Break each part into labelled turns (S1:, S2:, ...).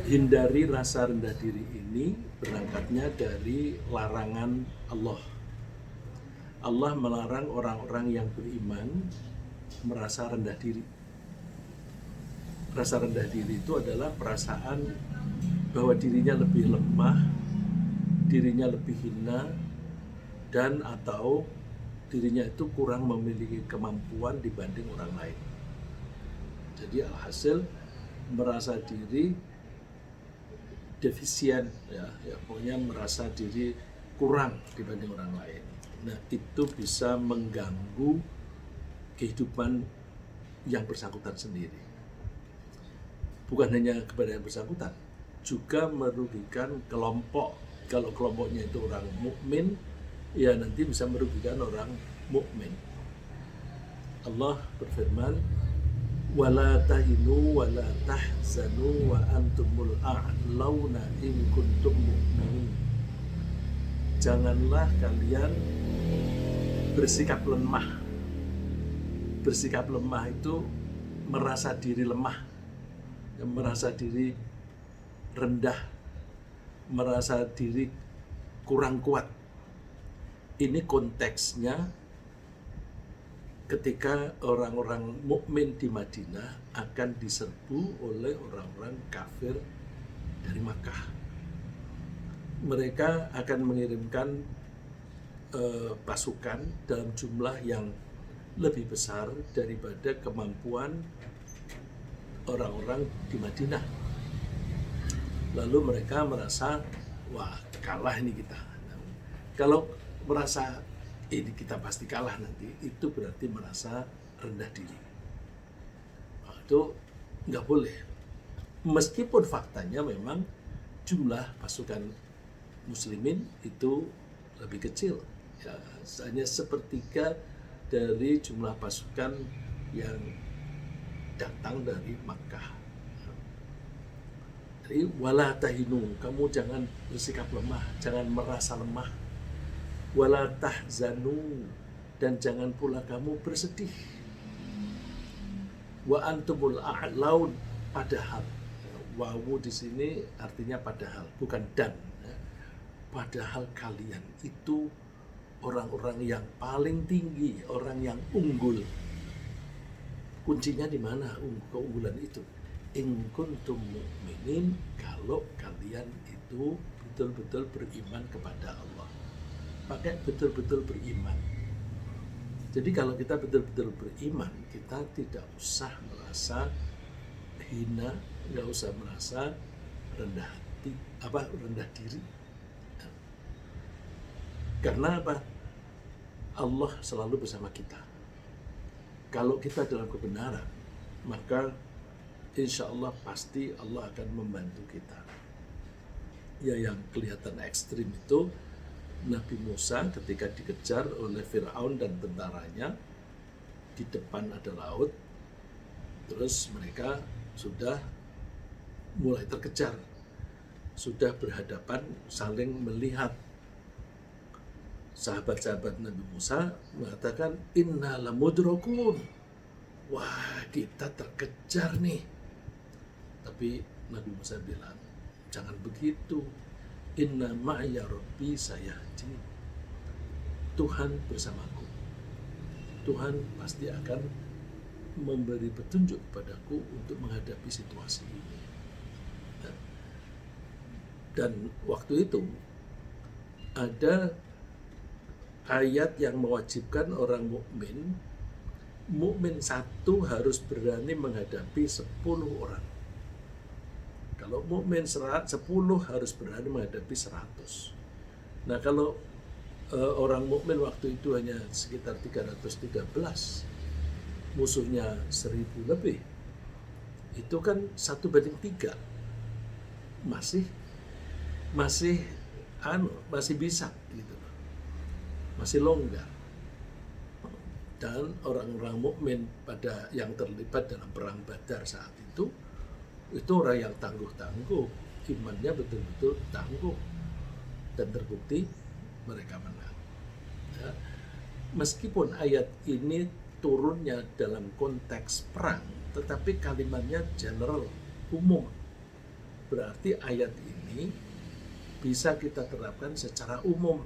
S1: Hindari rasa rendah diri ini berangkatnya dari larangan Allah. Allah melarang orang-orang yang beriman merasa rendah diri. Rasa rendah diri itu adalah perasaan bahwa dirinya lebih lemah, dirinya lebih hina, dan atau dirinya itu kurang memiliki kemampuan dibanding orang lain. Jadi alhasil merasa diri defisien, ya pokoknya merasa diri kurang dibanding orang lain. Nah, itu bisa mengganggu kehidupan yang bersangkutan sendiri. Bukan hanya kepada yang bersangkutan, juga merugikan kelompok. Kalau kelompoknya itu orang mukmin, ya nanti bisa merugikan orang mukmin. Allah berfirman, wala tahinu wala tahzanu wa antumul a'launa in kuntum mu'minin. Janganlah kalian bersikap lemah. Bersikap lemah itu merasa diri lemah, merasa diri rendah, merasa diri kurang kuat. Ini konteksnya ketika orang-orang mukmin di Madinah akan diserbu oleh orang-orang kafir dari Makkah. Mereka akan mengirimkan pasukan dalam jumlah yang lebih besar daripada kemampuan orang-orang di Madinah. Lalu mereka merasa, wah kalah ini kita. Kalau merasa ini kita pasti kalah nanti, itu berarti merasa rendah diri. Nah, itu nggak boleh. Meskipun faktanya memang jumlah pasukan muslimin itu lebih kecil, ya, hanya sepertiga dari jumlah pasukan yang datang dari Makkah. Jadi wala tahinu, kamu jangan bersikap lemah, jangan merasa lemah. Wala tahzanu, dan jangan pula kamu bersedih. Wa antumul a'laun, padahal wawu di sini artinya padahal, bukan dan. Padahal kalian itu orang-orang yang paling tinggi, orang yang unggul. Kuncinya di mana keunggulan itu? In kuntum mu'minin, kalau kalian itu betul-betul beriman kepada Allah. Pakai betul-betul beriman. Jadi kalau kita betul-betul beriman, kita tidak usah merasa hina, nggak usah merasa rendah hati, rendah diri. Karena apa? Allah selalu bersama kita. Kalau kita dalam kebenaran, maka insya Allah pasti Allah akan membantu kita. Ya, yang kelihatan ekstrim itu Nabi Musa ketika dikejar oleh Fir'aun dan tentaranya, di depan ada laut, terus mereka sudah mulai terkejar, sudah berhadapan, saling melihat. Sahabat-sahabat Nabi Musa mengatakan, inna lamudrakun, wah kita terkejar nih. Tapi Nabi Musa bilang, jangan begitu, inna ma'ya rabbi sayahdi, Tuhan bersamaku, Tuhan pasti akan memberi petunjuk padaku untuk menghadapi situasi ini. Dan waktu itu ada ayat yang mewajibkan orang mukmin satu harus berani menghadapi 10 orang. Kalau mukmin 10 harus berani menghadapi 100. Nah, kalau orang mukmin waktu itu hanya sekitar 313, musuhnya 1000 lebih, itu kan 1:3, masih bisa gitu, masih longgar. Dan orang-orang mukmin pada yang terlibat dalam perang Badar saat itu orang yang tangguh-tangguh, imannya betul-betul tangguh, dan terbukti mereka menang. Ya. Meskipun ayat ini turunnya dalam konteks perang, tetapi kalimatnya general, umum. berarti ayat ini bisa kita terapkan secara umum.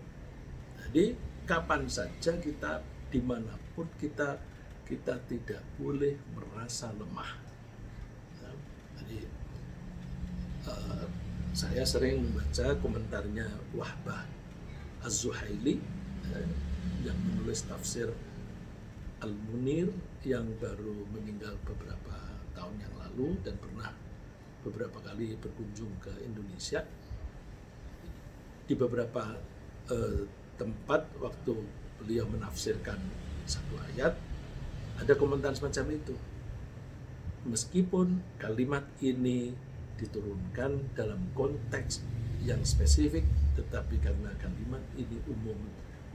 S1: Jadi kapan saja kita, dimanapun kita tidak boleh merasa lemah. Nah, jadi saya sering membaca komentarnya Wahbah Az-Zuhaili yang menulis tafsir Al-Munir yang baru meninggal beberapa tahun yang lalu dan pernah beberapa kali berkunjung ke Indonesia. Di beberapa tempat waktu beliau menafsirkan satu ayat, ada komentar semacam itu. Meskipun kalimat ini diturunkan dalam konteks yang spesifik, tetapi karena kalimat ini umum,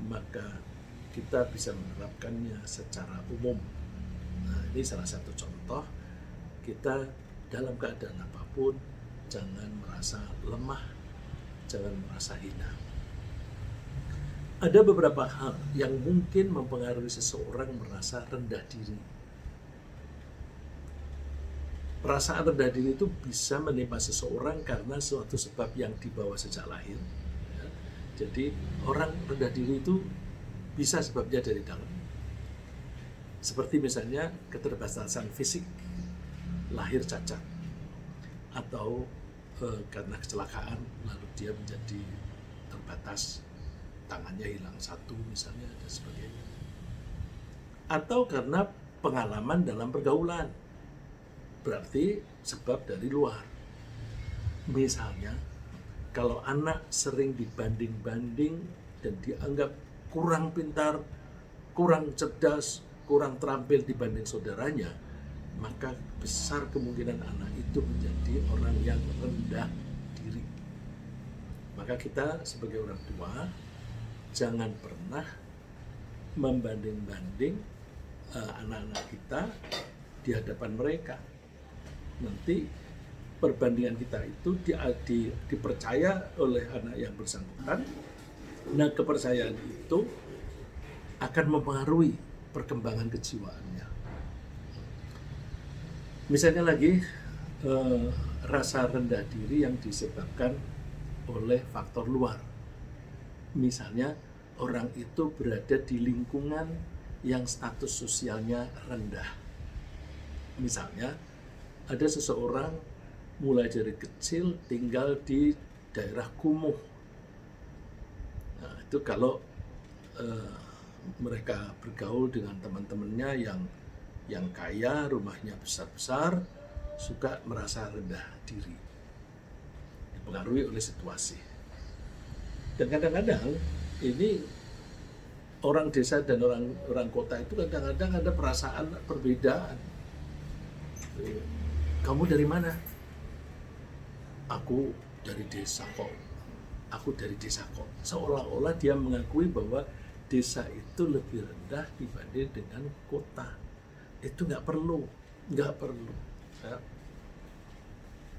S1: maka kita bisa menerapkannya secara umum. Nah, ini salah satu contoh, kita dalam keadaan apapun jangan merasa lemah, jangan merasa hina. Ada beberapa hal yang mungkin mempengaruhi seseorang merasa rendah diri. Perasaan rendah diri itu bisa menimpa seseorang karena suatu sebab yang dibawa sejak lahir. Ya. Jadi orang rendah diri itu bisa sebabnya dari dalam. Seperti misalnya keterbatasan fisik, lahir cacat, atau karena kecelakaan lalu dia menjadi terbatas, tangannya hilang satu misalnya dan sebagainya. Atau karena pengalaman dalam pergaulan, berarti sebab dari luar. Misalnya kalau anak sering dibanding-banding dan dianggap kurang pintar, kurang cerdas, kurang terampil dibanding saudaranya, maka besar kemungkinan anak itu menjadi orang yang rendah diri. Maka kita sebagai orang tua jangan pernah membanding-banding anak-anak kita di hadapan mereka. Nanti perbandingan kita itu dipercaya oleh anak yang bersangkutan. Nah, kepercayaan itu akan mempengaruhi perkembangan kejiwaannya. Misalnya lagi rasa rendah diri yang disebabkan oleh faktor luar. Misalnya orang itu berada di lingkungan yang status sosialnya rendah. Misalnya ada seseorang mulai dari kecil tinggal di daerah kumuh. Nah, itu kalau mereka bergaul dengan teman-temannya yang kaya, rumahnya besar-besar, suka merasa rendah diri, dipengaruhi oleh situasi. Dan kadang-kadang ini orang desa dan orang kota itu kadang-kadang ada perasaan perbedaan. Kamu dari mana? Aku dari desa kok. Aku dari desa kok. Seolah-olah dia mengakui bahwa desa itu lebih rendah dibanding dengan kota. Itu nggak perlu. Ya.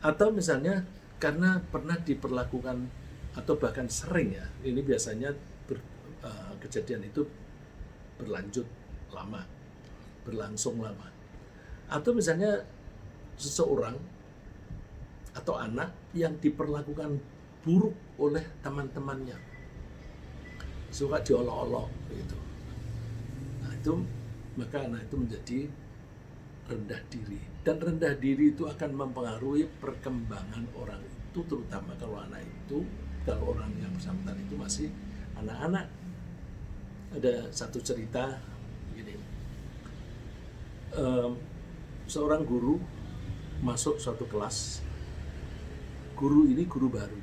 S1: Atau misalnya karena pernah diperlakukan atau bahkan sering ya, ini biasanya kejadian itu berlangsung lama. Atau misalnya seseorang atau anak yang diperlakukan buruk oleh teman-temannya, suka diolok-olok gitu. Nah, itu maka anak itu menjadi rendah diri, dan rendah diri itu akan mempengaruhi perkembangan orang itu, terutama kalau orang yang bersangkutan itu masih anak-anak. Ada satu cerita begini, seorang guru masuk suatu kelas. Guru ini guru baru.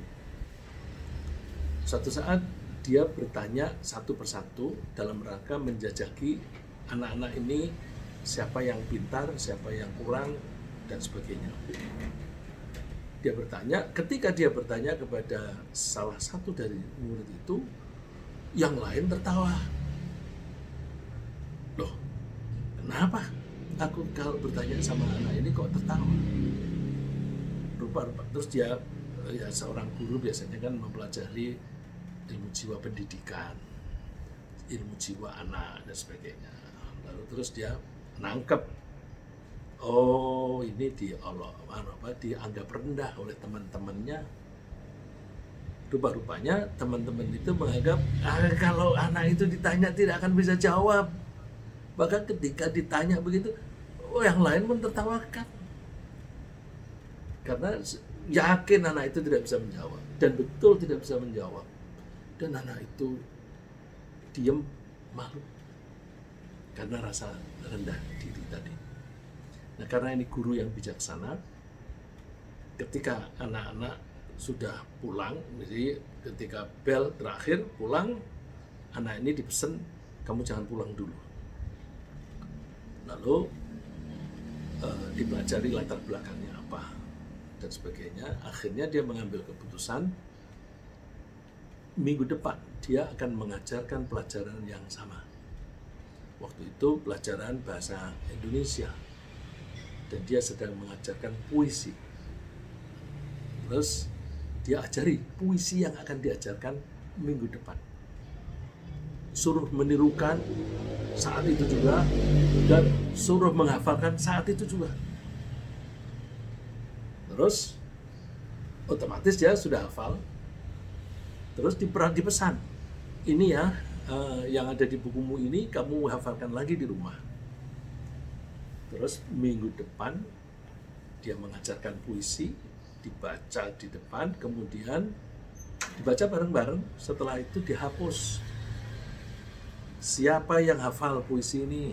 S1: Suatu saat dia bertanya satu persatu dalam rangka menjajaki anak-anak ini siapa yang pintar, siapa yang kurang, dan sebagainya. Ketika dia bertanya kepada salah satu dari murid itu, yang lain tertawa. Loh, kenapa aku kalau bertanya sama anak ini kok tertawa? Rupa-rupa. Terus dia, ya seorang guru biasanya kan mempelajari ilmu jiwa pendidikan, ilmu jiwa anak dan sebagainya. Lalu terus dia nangkep Oh, ini dianggap rendah oleh teman-temannya. Rupa-rupanya teman-teman itu menganggap kalau anak itu ditanya tidak akan bisa jawab. Bahkan ketika ditanya begitu, oh yang lain mentertawakan. Karena yakin anak itu tidak bisa menjawab. Dan betul tidak bisa menjawab. Dan anak itu diam, malu. Karena rasa rendah diri tadi. Nah, karena ini guru yang bijaksana, ketika anak-anak sudah pulang, jadi ketika bel terakhir pulang, anak ini dipesan, kamu jangan pulang dulu. Lalu dipelajari latar belakangnya apa dan sebagainya. Akhirnya dia mengambil keputusan minggu depan dia akan mengajarkan pelajaran yang sama. Waktu itu pelajaran bahasa Indonesia dan dia sedang mengajarkan puisi. Terus dia ajari puisi yang akan diajarkan minggu depan. Suruh menirukan saat itu juga dan suruh menghafalkan saat itu juga. Terus otomatis dia sudah hafal. Terus dipesan, ini ya yang ada di bukumu ini kamu hafalkan lagi di rumah. Terus minggu depan dia mengajarkan puisi, dibaca di depan, kemudian dibaca bareng-bareng, setelah itu dihapus. Siapa yang hafal puisi ini?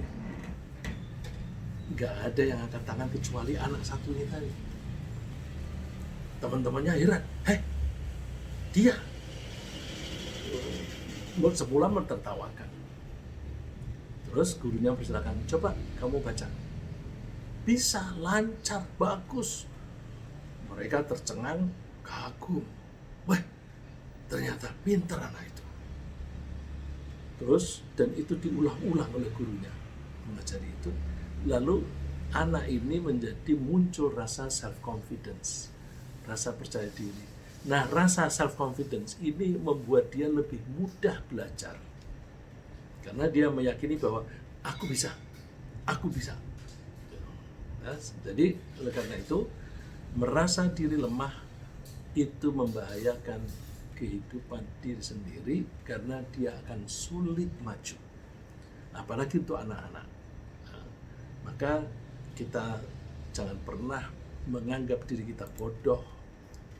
S1: Nggak ada yang angkat tangan kecuali anak satu ini tadi. Teman-temannya heran, dia. Semula mentertawakan. Terus gurunya persilakan, coba kamu baca. Bisa, lancar, bagus. Mereka tercengang, kagum. Wah, ternyata pintar anak itu. Terus, dan itu diulang-ulang oleh gurunya mengajari itu. Lalu anak ini menjadi muncul rasa self-confidence, rasa percaya diri. Nah, rasa self-confidence ini membuat dia lebih mudah belajar. Karena dia meyakini bahwa aku bisa. Nah, jadi oleh karena itu, merasa diri lemah itu membahayakan kehidupan diri sendiri karena dia akan sulit maju. Apalagi untuk anak-anak. Nah, maka kita jangan pernah menganggap diri kita bodoh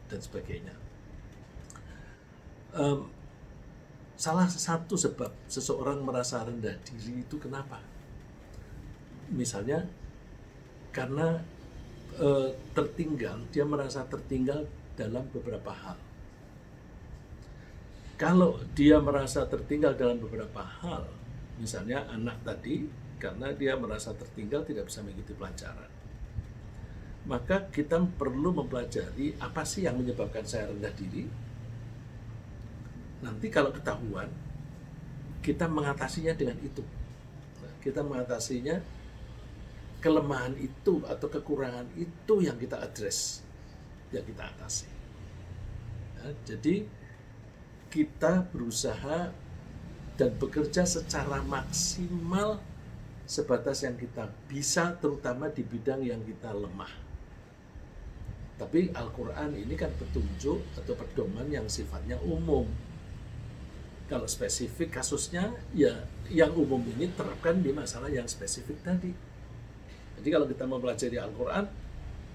S1: dan sebagainya. Salah satu sebab seseorang merasa rendah diri itu kenapa? Misalnya karena tertinggal, dia merasa tertinggal dalam beberapa hal. Kalau dia merasa tertinggal dalam beberapa hal, misalnya anak tadi, karena dia merasa tertinggal tidak bisa mengikuti pelajaran, maka kita perlu mempelajari apa sih yang menyebabkan saya rendah diri. Nanti kalau ketahuan, kita mengatasinya dengan itu. Kita mengatasinya, kelemahan itu atau kekurangan itu yang kita address, yang kita atasi. Ya, jadi kita berusaha dan bekerja secara maksimal sebatas yang kita bisa, terutama di bidang yang kita lemah. Tapi Al-Quran ini kan petunjuk atau pedoman yang sifatnya umum. Kalau spesifik kasusnya, ya yang umum ini terapkan di masalah yang spesifik tadi. Jadi kalau kita mempelajari Al-Quran,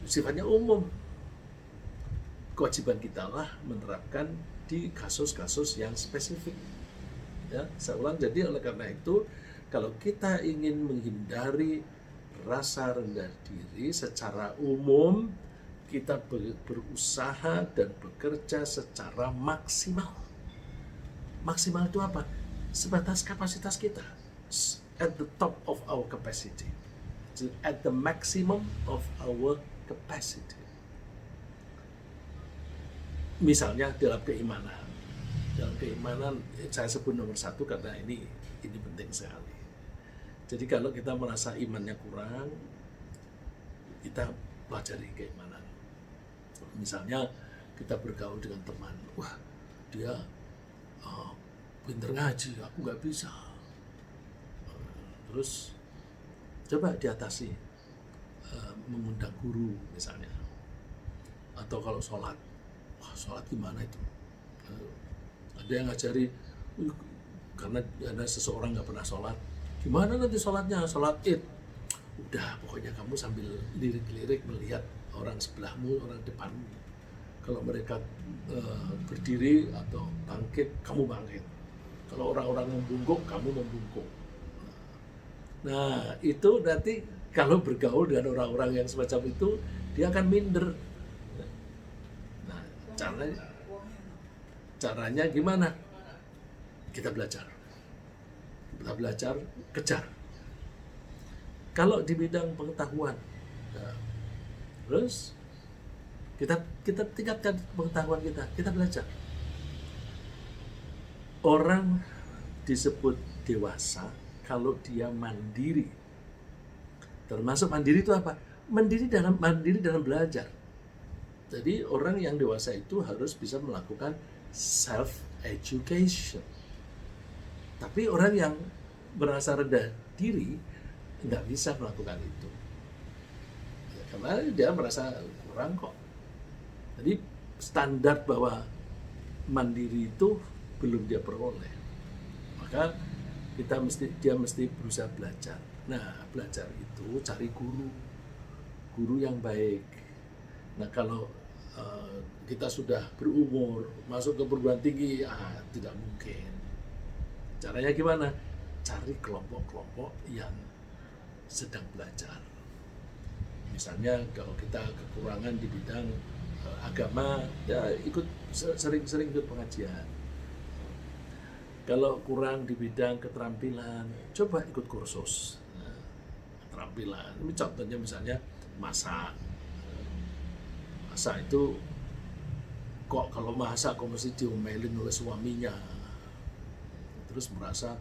S1: sifatnya umum. Kewajiban kita lah menerapkan di kasus-kasus yang spesifik. Ya, saya ulang, jadi oleh karena itu, kalau kita ingin menghindari rasa rendah diri secara umum, kita berusaha dan bekerja secara maksimal. Maksimal itu apa? Sebatas kapasitas kita. At the top of our capacity. At the maximum of our capacity. Misalnya dalam keimanan. Dalam keimanan saya sebut nomor satu karena ini penting sekali. Jadi kalau kita merasa imannya kurang, kita pelajari keimanan. Misalnya kita bergaul dengan teman, wah dia pinter ngaji, aku nggak bisa. Terus coba diatasi. mengundang guru misalnya, atau kalau sholat, wah sholat gimana itu? Ada yang ngajari, karena ada seseorang nggak pernah sholat, gimana nanti sholatnya, sholat id, udah pokoknya kamu sambil lirik-lirik melihat orang sebelahmu, orang depanmu, kalau mereka berdiri atau bangkit, kamu bangkit, kalau orang-orang membungkuk, kamu membungkuk. Nah itu nanti kalau bergaul dengan orang-orang yang semacam itu, dia akan minder. Nah caranya gimana? Kita belajar, kejar. Kalau di bidang pengetahuan, nah, terus kita tingkatkan pengetahuan kita belajar. Orang disebut dewasa kalau dia mandiri. Termasuk mandiri itu apa? Mandiri dalam belajar. Jadi orang yang dewasa itu harus bisa melakukan self education. Tapi orang yang merasa rendah diri nggak bisa melakukan itu, ya, karena dia merasa kurang kok. Jadi standar bahwa mandiri itu belum dia peroleh, maka dia mesti berusaha belajar. Nah belajar itu cari guru yang baik. Nah kalau kita sudah berumur masuk ke perguruan tinggi, tidak mungkin. Caranya gimana? Cari kelompok-kelompok yang sedang belajar. Misalnya kalau kita kekurangan di bidang agama, ya sering-sering ikut pengajian. Kalau kurang di bidang keterampilan, coba ikut kursus keterampilan. Ini contohnya misalnya masak. Masak itu kok kalau masak kok mesti diomelin oleh suaminya, terus merasa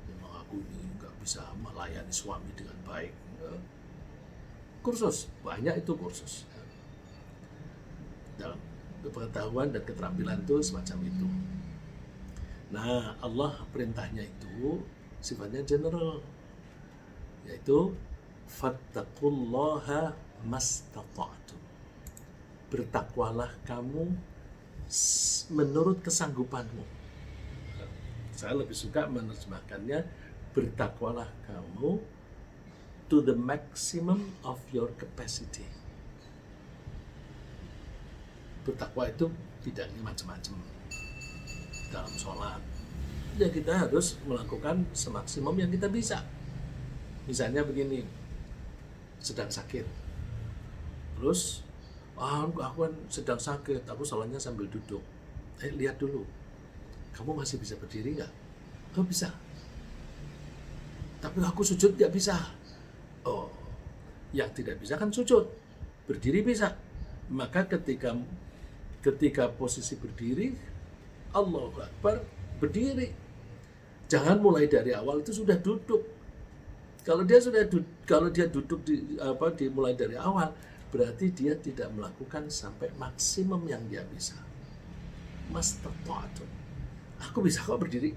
S1: memang aku ini nggak bisa melayani suami dengan baik. Kursus, banyak itu kursus. Dalam pengetahuan dan keterampilan itu semacam itu. Nah, Allah perintahnya itu sifatnya general, yaitu fattaqullaha mastata'tum. Bertakwalah kamu menurut kesanggupanmu. Saya lebih suka menerjemahkannya, bertakwalah kamu to the maximum of your capacity. Bertakwa itu bidangnya macam-macam. Dalam sholat, ya kita harus melakukan semaksimum yang kita bisa. Misalnya begini, sedang sakit, terus aku kan sedang sakit, aku sholatnya sambil duduk. Lihat dulu, kamu masih bisa berdiri nggak? Oh bisa. Tapi aku sujud nggak bisa. Oh, yang tidak bisa kan sujud, berdiri bisa. Maka ketika posisi berdiri, Allahu Akbar, berdiri. Jangan mulai dari awal itu sudah duduk. Kalau dia duduk dimulai dari awal, berarti dia tidak melakukan sampai maksimum yang dia bisa. Mastata'tum. Aku bisa kok berdiri.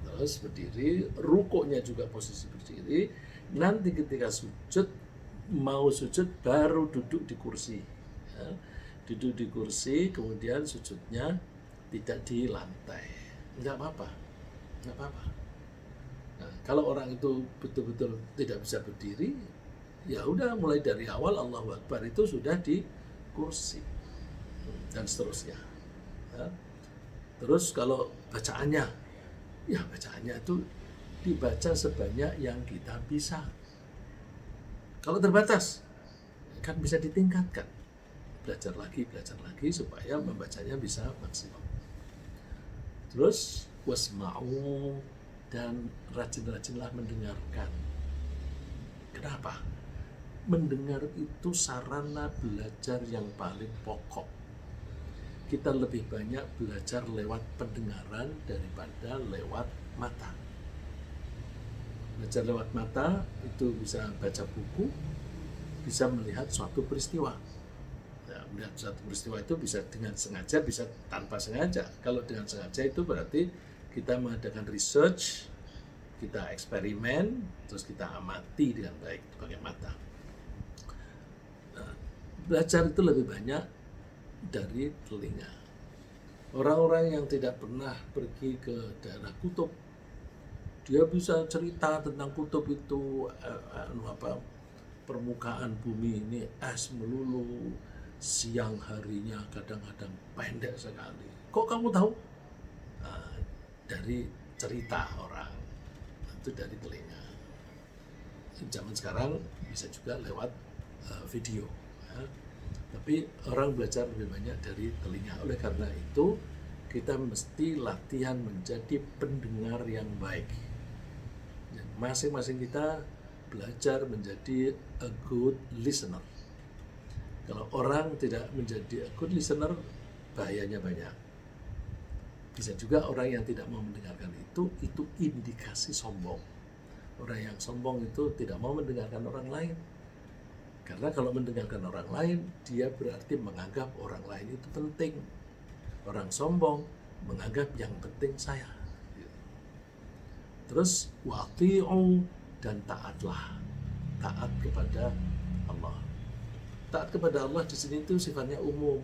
S1: Terus berdiri, rukuknya juga posisi berdiri. Nanti ketika mau sujud baru duduk di kursi. Ya. Duduk di kursi, kemudian sujudnya tidak di lantai. Enggak apa-apa. Nah, kalau orang itu betul-betul tidak bisa berdiri, ya udah mulai dari awal Allahu Akbar itu sudah di kursi dan seterusnya. Ya. Terus kalau bacaannya itu dibaca sebanyak yang kita bisa. Kalau terbatas, kan bisa ditingkatkan. Belajar lagi supaya membacanya bisa maksimal. Terus wasma'u, dan rajin-rajinlah mendengarkan. Kenapa? Mendengar itu sarana belajar yang paling pokok. Kita lebih banyak belajar lewat pendengaran daripada lewat mata. Belajar lewat mata itu bisa baca buku, bisa melihat suatu peristiwa. Melihat suatu peristiwa itu bisa dengan sengaja, bisa tanpa sengaja. Kalau dengan sengaja itu berarti kita mengadakan research, kita eksperimen, terus kita amati dengan baik pakai mata. Belajar itu lebih banyak dari telinga. Orang-orang yang tidak pernah pergi ke daerah kutub, dia bisa cerita tentang kutub itu, permukaan bumi ini es melulu, siang harinya kadang-kadang pendek sekali. Kok kamu tahu? Nah, dari cerita orang, itu dari telinga. Zaman sekarang bisa juga lewat video. Ya. Tapi orang belajar lebih banyak dari telinga. Oleh karena itu, kita mesti latihan menjadi pendengar yang baik. Masing-masing kita belajar menjadi a good listener. Kalau orang tidak menjadi a good listener, bahayanya banyak. Bisa juga orang yang tidak mau mendengarkan itu indikasi sombong. Orang yang sombong itu tidak mau mendengarkan orang lain. Karena kalau mendengarkan orang lain, dia berarti menganggap orang lain itu penting. Orang sombong menganggap yang penting saya. Terus wati'u, dan taatlah. Taat kepada Allah. Taat kepada Allah di sini itu sifatnya umum.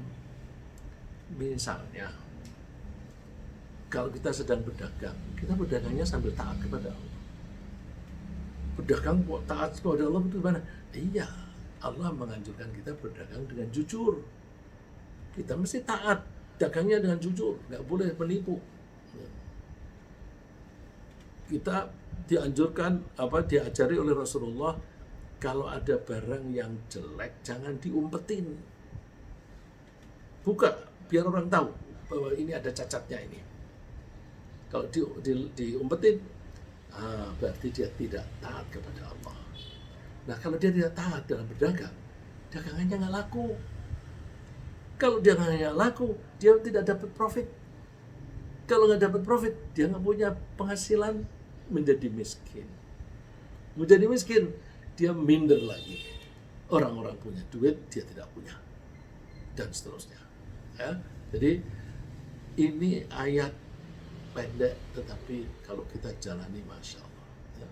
S1: Misalnya, kalau kita sedang berdagang, kita berdagangnya sambil taat kepada Allah. Berdagang kok taat kepada Allah itu gimana? Iya, Allah menganjurkan kita berdagang dengan jujur. Kita mesti taat, dagangnya dengan jujur, nggak boleh menipu. Kita dianjurkan, diajari oleh Rasulullah, kalau ada barang yang jelek jangan diumpetin. Buka, biar orang tahu bahwa ini ada cacatnya ini. Kalau diumpetin, berarti dia tidak taat kepada Allah. Nah, kalau dia tidak taat dalam berdagang, dagangannya nggak laku. Kalau dagangannya laku, dia tidak dapat profit. Kalau nggak dapat profit, dia nggak punya penghasilan, menjadi miskin. Menjadi miskin, dia minder lagi. Orang-orang punya duit, dia tidak punya. Dan seterusnya. Ya? Jadi, ini ayat pendek, tetapi kalau kita jalani, Masya Allah. Ya.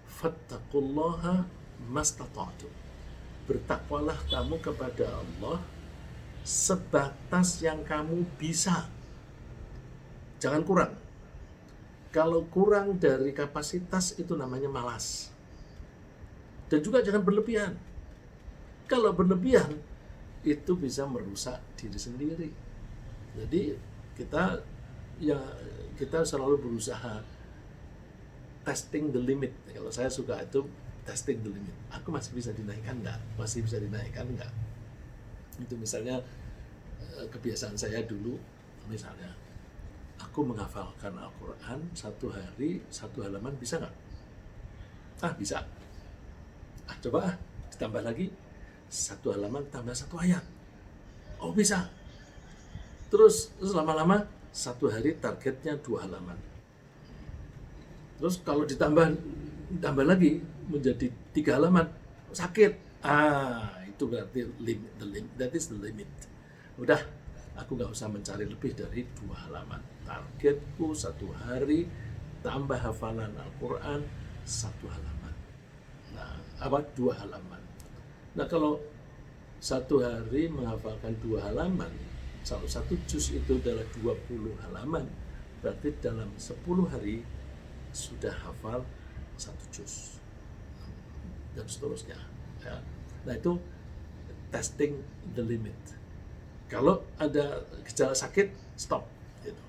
S1: Fattaqullaha mastata'tum. Bertakwalah kamu kepada Allah sebatas yang kamu bisa. Jangan kurang. Kalau kurang dari kapasitas itu namanya malas. Dan juga jangan berlebihan. Kalau berlebihan itu bisa merusak diri sendiri. Jadi kita selalu berusaha testing the limit. Kalau saya suka itu testing the limit. Aku masih bisa dinaikkan nggak? Masih bisa dinaikkan nggak? Itu misalnya kebiasaan saya dulu, misalnya aku menghafalkan Al-Quran satu hari, satu halaman, bisa nggak? Bisa. Coba ditambah lagi, satu halaman tambah satu ayat. Oh, bisa. Terus lama-lama satu hari targetnya 2 halaman. Terus kalau ditambah lagi menjadi 3 halaman, sakit. Itu berarti that is the limit. Udah, aku nggak usah mencari lebih dari 2 halaman. Targetku satu hari tambah hafalan Al-Quran 1 halaman. Nah, 2 halaman. Nah, kalau satu hari menghafalkan 2 halaman, satu juz itu adalah 20 halaman. Berarti dalam 10 hari sudah hafal 1 juz. Dan seterusnya. Ya. Nah, itu testing the limit. Kalau ada gejala sakit, stop. Gitu.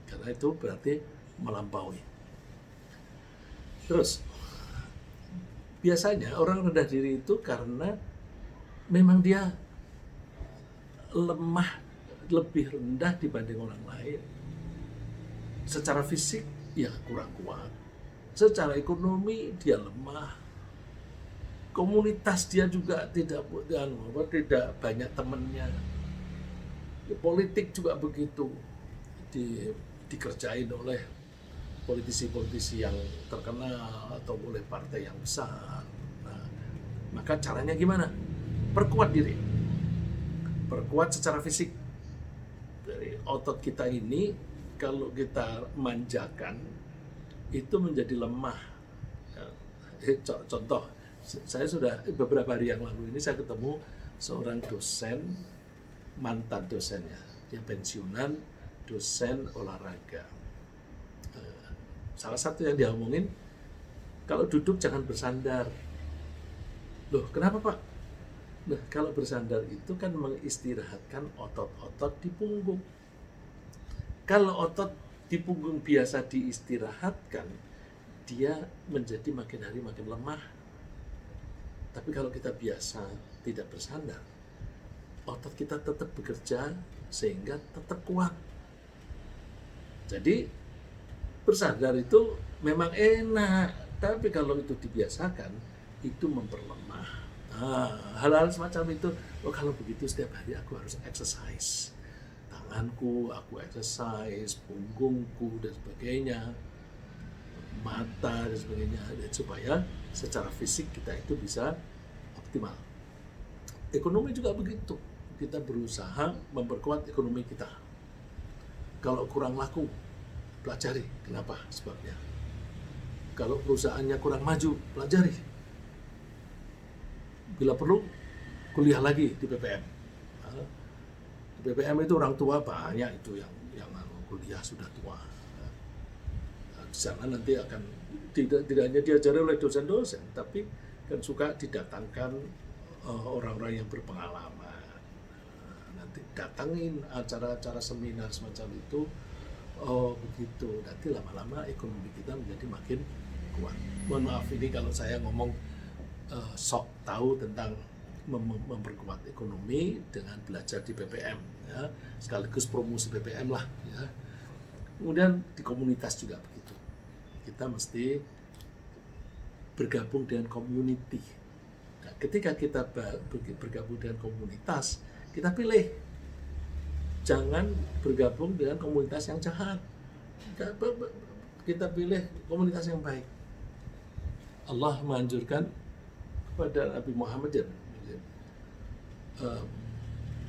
S1: Karena itu berarti melampaui. Terus, biasanya orang rendah diri itu karena memang dia lemah, lebih rendah dibanding orang lain. Secara fisik, ya kurang kuat. Secara ekonomi, dia lemah. Komunitas dia juga tidak banyak temannya. Politik juga begitu, dikerjain oleh politisi-politisi yang terkenal atau oleh partai yang besar. Nah, maka caranya gimana? Perkuat diri, perkuat secara fisik. Dari otot kita ini, kalau kita manjakan, itu menjadi lemah. Contoh, saya sudah beberapa hari yang lalu ini saya ketemu seorang dosen, mantan dosennya, dia pensiunan, dosen olahraga. Salah satu yang dia omongin, kalau duduk jangan bersandar. Loh, kenapa Pak? Nah, kalau bersandar itu kan mengistirahatkan otot-otot di punggung. Kalau otot di punggung biasa diistirahatkan, dia menjadi makin hari makin lemah. Tapi kalau kita biasa tidak bersandar, otot kita tetap bekerja sehingga tetap kuat. Jadi bersandar itu memang enak, tapi kalau itu dibiasakan, itu memperlemah. Hal-hal semacam itu, kalau begitu setiap hari aku harus exercise. Tanganku, aku exercise, punggungku, dan sebagainya, mata, dan sebagainya, supaya secara fisik kita itu bisa optimal. Ekonomi juga begitu, kita berusaha memperkuat ekonomi kita. Kalau kurang laku, pelajari kenapa sebabnya. Kalau perusahaannya kurang maju, pelajari. Bila perlu, kuliah lagi di PPM. Di PPM itu orang tua banyak itu yang kuliah sudah tua. Di sana nanti akan tidak hanya diajari oleh dosen-dosen, tapi kan suka didatangkan orang-orang yang berpengalaman. Nanti datangin acara-acara seminar semacam itu. Oh begitu, nanti lama-lama ekonomi kita menjadi makin kuat. Mohon maaf ini kalau saya ngomong sok tahu tentang memperkuat ekonomi dengan belajar di PPM, ya, sekaligus promosi PPM lah. Ya. Kemudian di komunitas juga begitu. Kita mesti bergabung dengan community. Nah, ketika kita bergabung dengan komunitas, kita pilih. Jangan bergabung dengan komunitas yang jahat. Kita pilih komunitas yang baik. Allah menganjurkan kepada Nabi Muhammad,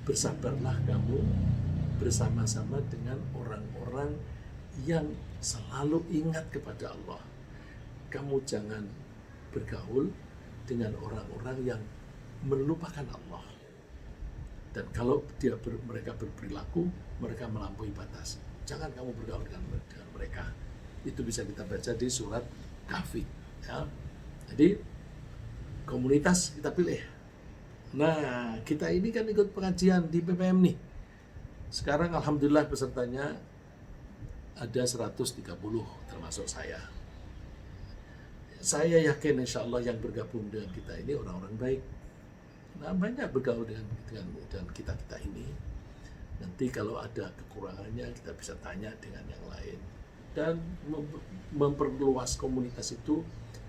S1: bersabarlah kamu bersama-sama dengan orang-orang yang selalu ingat kepada Allah. Kamu jangan bergaul dengan orang-orang yang melupakan Allah. Dan kalau mereka berperilaku, mereka melampaui batas. Jangan kamu bergaul dengan mereka. Itu bisa kita baca di surat Kahfi. Ya. Jadi komunitas kita pilih. Nah, kita ini kan ikut pengajian di PPM nih. Sekarang alhamdulillah pesertanya ada 130 termasuk saya. Saya yakin insya Allah yang bergabung dengan kita ini orang-orang baik. Nah, banyak bergaul dengan kita ini. Nanti kalau ada kekurangannya kita bisa tanya dengan yang lain. Dan memperluas komunitas itu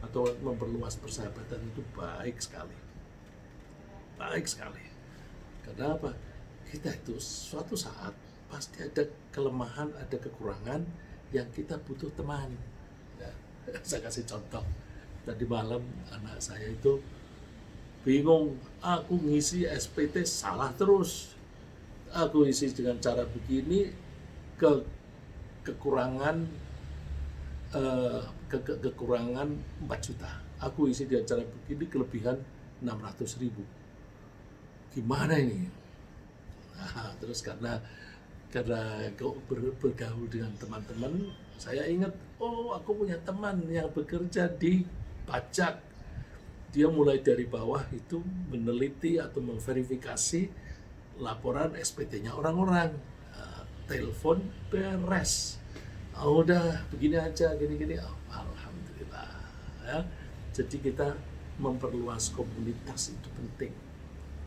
S1: atau memperluas persahabatan itu baik sekali. Baik sekali. Karena apa? Kita itu suatu saat pasti ada kelemahan, ada kekurangan yang kita butuh teman. Ya, saya kasih contoh. Tadi malam anak saya itu bingung, aku ngisi SPT salah terus. Aku isi dengan cara begini, kekurangan 4 juta. Aku isi dengan cara begini, kelebihan 600.000. Gimana ini? Nah, terus karena bergaul dengan teman-teman, saya ingat, aku punya teman yang bekerja di pajak. Dia mulai dari bawah itu meneliti atau memverifikasi laporan SPT-nya orang-orang. Telepon beres. Udah begini aja, gini-gini. Alhamdulillah. Ya. Jadi kita memperluas komunitas itu penting.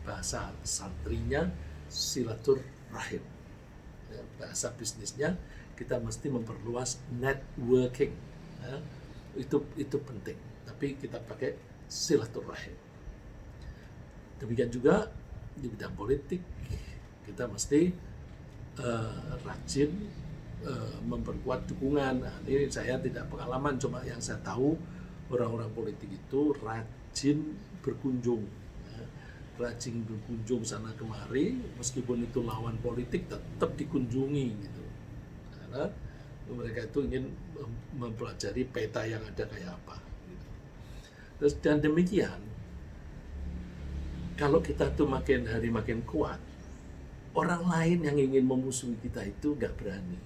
S1: Bahasa santrinya silaturahim. Ya, bahasa bisnisnya kita mesti memperluas networking. Ya. Itu penting. Tapi kita pakai silaturahim. Demikian juga di bidang politik kita mesti rajin memperkuat dukungan. Nah, ini saya tidak pengalaman, cuma yang saya tahu orang-orang politik itu rajin berkunjung, ya. Rajin berkunjung sana kemari, meskipun itu lawan politik tetap dikunjungi gitu. Karena mereka itu ingin mempelajari peta yang ada kayak apa. Terus dan demikian Kalau kita tuh makin hari makin kuat, orang lain yang ingin memusuhi kita itu nggak berani.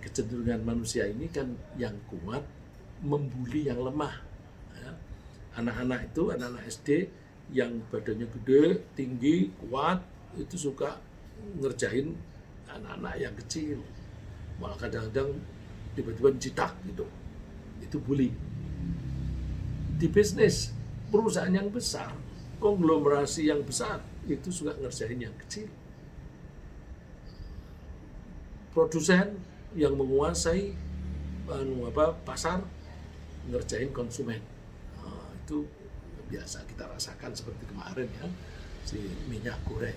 S1: Kecenderungan manusia ini kan yang kuat membuli yang lemah. Ya. Anak-anak itu, anak-anak SD yang badannya gede, tinggi, kuat, itu suka ngerjain anak-anak yang kecil. Malah kadang-kadang tiba-tiba citak gitu. Itu bully. Di bisnis, perusahaan yang besar, konglomerasi yang besar, itu suka ngerjain yang kecil. Produsen yang menguasai pasar ngerjain konsumen. Nah, itu biasa kita rasakan seperti kemarin ya, si minyak goreng.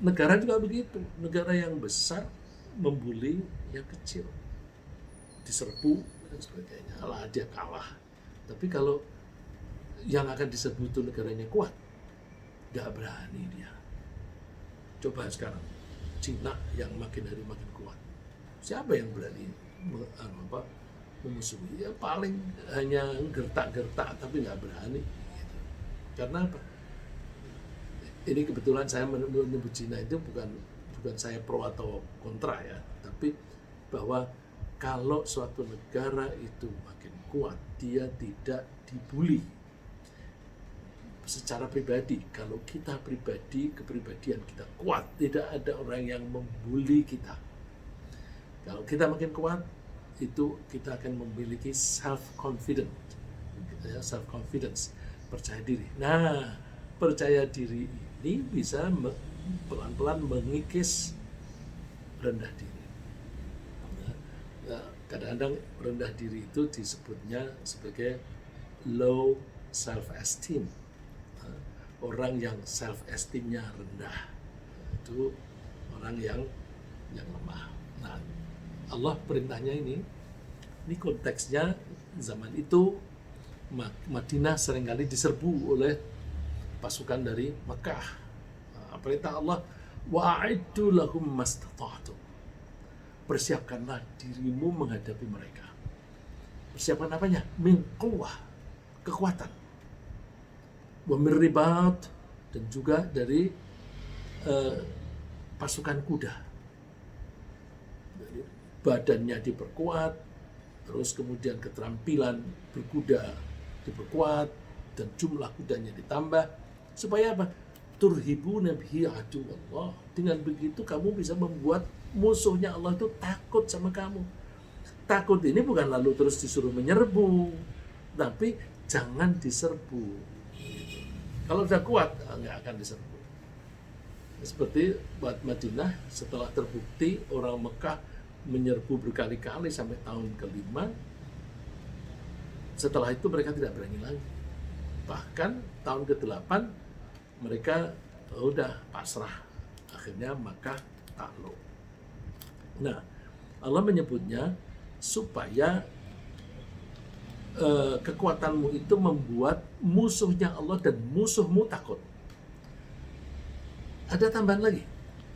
S1: Negara juga begitu, negara yang besar membuli yang kecil, diserbu dan sebagainya, lah dia kalah. Tapi kalau yang akan diserbu itu negaranya kuat, nggak berani dia. Coba sekarang Cina yang makin hari makin kuat, siapa yang berani memusuhi? Ya paling hanya gertak-gertak tapi nggak berani. Gitu. Karena apa? Ini kebetulan saya menyebut Cina itu bukan saya pro atau kontra ya, tapi bahwa kalau suatu negara itu makin kuat, dia tidak dibully secara pribadi. Kalau kita pribadi, kepribadian kita kuat, tidak ada orang yang membuli kita. Kalau kita makin kuat, itu kita akan memiliki self-confidence, percaya diri. Nah, percaya diri ini bisa pelan-pelan mengikis rendah diri. Kadang-kadang rendah diri itu disebutnya sebagai low self-esteem. Orang yang self-esteemnya rendah itu orang yang lemah. Nah, Allah perintahnya ini konteksnya zaman itu Madinah seringkali diserbu oleh pasukan dari Mekah. Nah, perintah Allah, wa'iddu lahum mastata'tum. Persiapkanlah dirimu menghadapi mereka. Persiapkan apanya? Min quwwah, kekuatan. Wa min ribat, dan juga dari pasukan kuda. Badannya diperkuat, terus kemudian keterampilan berkuda diperkuat, dan jumlah kudanya ditambah. Supaya apa? Turhibuna bihi aduwallah. Dengan begitu kamu bisa membuat musuhnya Allah itu takut sama kamu. Takut ini bukan lalu terus disuruh menyerbu, tapi jangan diserbu. Kalau sudah kuat, nggak akan diserbu. Seperti buat Madinah, setelah terbukti orang Mekah menyerbu berkali-kali sampai tahun ke-5, setelah itu mereka tidak berani lagi. Bahkan tahun ke-8 mereka udah pasrah. Akhirnya Makkah takluk. Nah, Allah menyebutnya supaya kekuatanmu itu membuat musuhnya Allah dan musuhmu takut. Ada tambahan lagi.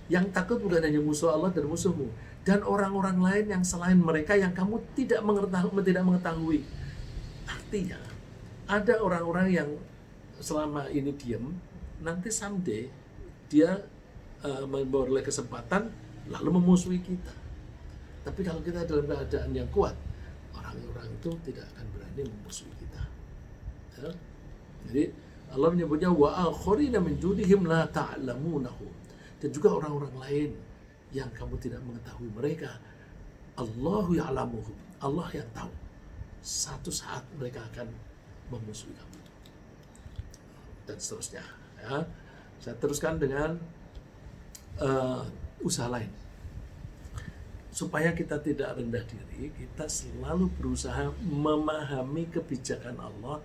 S1: Yang takut bukan hanya musuh Allah dan musuhmu, dan orang-orang lain yang selain mereka yang kamu tidak mengetahui. Artinya, ada orang-orang yang selama ini diam, nanti someday dia memperoleh kesempatan lalu memusuhi kita. Tapi kalau kita dalam keadaan yang kuat, orang-orang itu tidak akan berani memusuhi kita. Ya? Jadi Allah menyebutnya wa akharina min dunihim la ta'lamunahum, dan juga orang-orang lain yang kamu tidak mengetahui mereka. Allahu ya'lamuhum, Allah yang tahu. Satu saat mereka akan memusuhi kamu. Dan seterusnya. Ya. Saya teruskan dengan usaha lain. Supaya kita tidak rendah diri, kita selalu berusaha memahami kebijakan Allah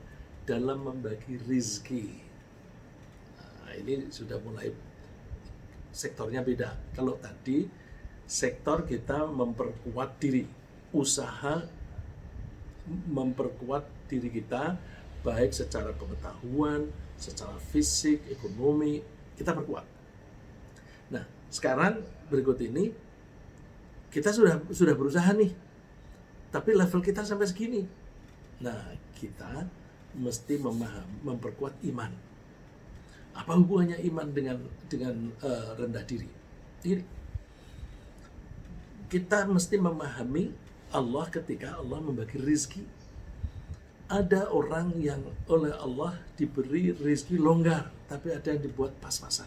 S1: dalam membagi rizki. Nah, ini sudah mulai sektornya beda. Kalau tadi sektor kita memperkuat diri, usaha memperkuat diri kita baik secara pengetahuan, secara fisik, ekonomi, kita perkuat. Nah, sekarang berikut ini kita sudah berusaha nih, tapi level kita sampai segini. Nah, kita mesti memperkuat iman. Apa hubungannya iman dengan rendah diri? Ini kita mesti memahami Allah ketika Allah membagi rizki. Ada orang yang oleh Allah diberi rizki longgar, tapi ada yang dibuat pas-pasan.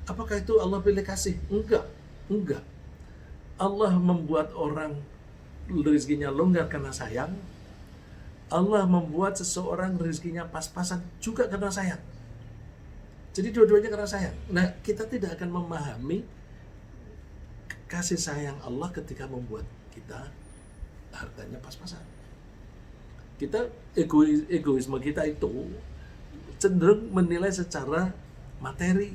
S1: Apakah itu Allah pilih kasih? Enggak. Allah membuat orang rizkinya longgar karena sayang. Allah membuat seseorang rizkinya pas-pasan juga karena sayang. Jadi dua-duanya karena sayang. Nah, kita tidak akan memahami kasih sayang Allah ketika membuat kita hartanya pas-pasan. Kita egoisme kita itu cenderung menilai secara materi.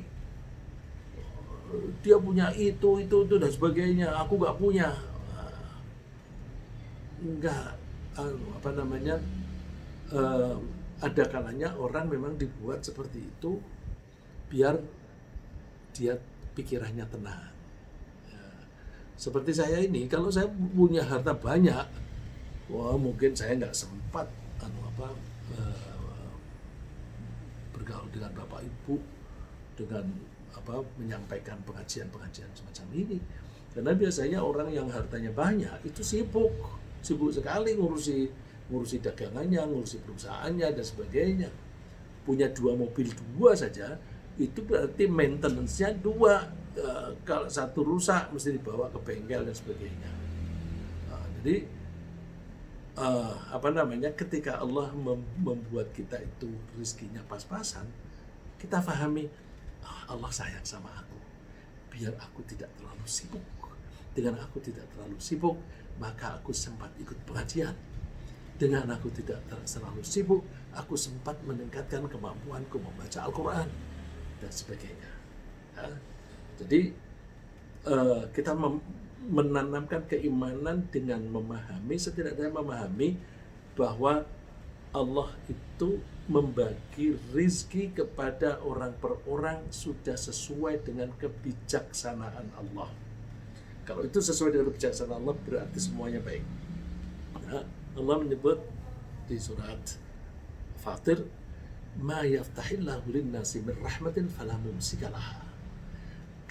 S1: Dia punya itu dan sebagainya, aku nggak punya. Enggak, ada kalanya orang memang dibuat seperti itu biar dia pikirannya tenang. Seperti saya ini, kalau saya punya harta banyak, wah mungkin saya nggak sempat bergaul dengan bapak ibu, dengan menyampaikan pengajian semacam ini. Karena biasanya orang yang hartanya banyak itu sibuk sekali ngurusi dagangannya, ngurusi perusahaannya dan sebagainya. Punya 2 mobil 2 saja, itu berarti maintenance-nya 2. Kalau satu rusak mesti dibawa ke bengkel dan sebagainya. Jadi ketika Allah membuat kita itu rezekinya pas-pasan, kita pahami Allah sayang sama aku, biar aku tidak terlalu sibuk. Dengan aku tidak terlalu sibuk, maka aku sempat ikut pengajian. Dengan aku tidak terlalu sibuk, aku sempat meningkatkan kemampuanku membaca Al-Quran dan sebagainya. Jadi kita menanamkan keimanan dengan memahami, setidaknya memahami bahwa Allah itu membagi rizki kepada orang per orang sudah sesuai dengan kebijaksanaan Allah. Kalau itu sesuai dengan kebijaksanaan Allah, berarti semuanya baik. Allah menyebut di surat Fatir, ma yaftahillahu lin-nasi min rahmatin fala mumsika laha.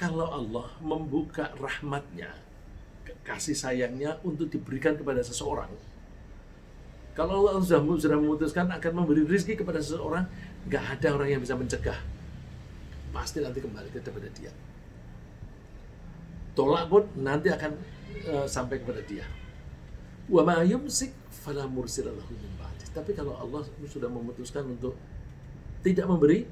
S1: Kalau Allah membuka rahmatnya, kasih sayangnya untuk diberikan kepada seseorang, kalau Allah sudah memutuskan akan memberi rezeki kepada seseorang, nggak ada orang yang bisa mencegah. Pasti nanti kembali kepada dia. Tolak pun nanti akan sampai kepada dia. Wa ma yumsik fala mursila lahu min ba'di. Tapi kalau Allah sudah memutuskan untuk tidak memberi,